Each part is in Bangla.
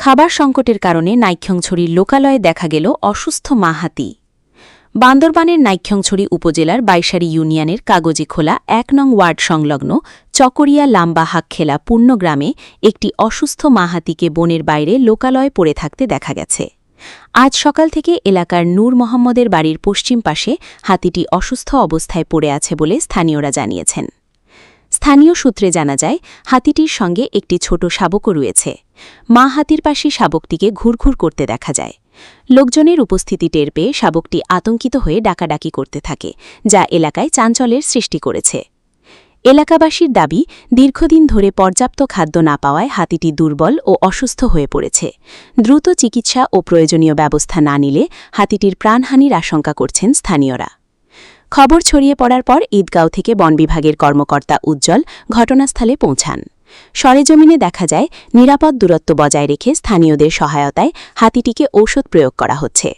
খাবার সংকটের কারণে নাইক্ষ্যংছড়ির লোকালয়ে দেখা গেল অসুস্থ মা হাতি। বান্দরবানের নাইক্ষ্যংছড়ি উপজেলার বাইশারি ইউনিয়নের কাগজিখোলা ১ নং ওয়ার্ড সংলগ্ন চকরিয়া লাম্বা হাকখেলা পূর্ণগ্রামে একটি অসুস্থ মা হাতিকে বনের বাইরে লোকালয়ে পড়ে থাকতে দেখা গেছে। আজ সকাল থেকে এলাকার নূর মোহাম্মদের বাড়ির পশ্চিম পাশে হাতিটি অসুস্থ অবস্থায় পড়ে আছে বলে স্থানীয়রা জানিয়েছেন। স্থানীয় সূত্রে জানা যায়, হাতিটির সঙ্গে একটি ছোট শাবকও রয়েছে। মা হাতির পাশে শাবকটিকে ঘুরঘুর করতে দেখা যায়। লোকজনের উপস্থিতি টের পেয়ে শাবকটি আতঙ্কিত হয়ে ডাকাডাকি করতে থাকে, যা এলাকায় চাঞ্চল্যের সৃষ্টি করেছে। এলাকাবাসীর দাবি, দীর্ঘদিন ধরে পর্যাপ্ত খাদ্য না পাওয়ায় হাতিটি দুর্বল ও অসুস্থ হয়ে পড়েছে। দ্রুত চিকিৎসা ও প্রয়োজনীয় ব্যবস্থা না নিলে হাতিটির প্রাণহানির আশঙ্কা করছেন স্থানীয়রা। খবর ছড়িয়ে পড়ার পর ঈদগাঁও থেকে বন বিভাগের কর্মকর্তা উজ্জ্বল ঘটনাস্থলে পৌঁছান। সরেজমিনে দেখা যায়, নিরাপদ দূরত্ব বজায় রেখে স্থানীয়দের সহায়তায় হাতিটিকে ঔষধ প্রয়োগ করা হচ্ছে।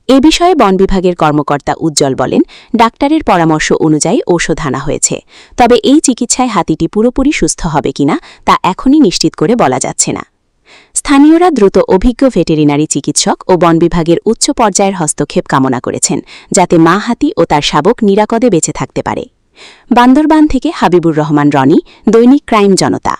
এ বিষয়ে বন বিভাগের কর্মকর্তা উজ্জ্বল বলেন, ডাক্তারের পরামর্শ অনুযায়ী ঔষধ আনা হয়েছে, তবে এই চিকিৎসায় হাতিটি পুরোপুরি সুস্থ হবে কিনা তা এখনই নিশ্চিত করে বলা যাচ্ছে না। স্থানীয়রা দ্রুত অভিজ্ঞ ভেটেরিনারি চিকিৎসক ও বন বিভাগের উচ্চ পর্যায়ের হস্তক্ষেপ কামনা করেছেন, যাতে মা হাতি ও তার শাবক নিরাপদে বেঁচে থাকতে পারে। বান্দরবান থেকে হাবিবুর রহমান রনি, দৈনিক ক্রাইম জনতা।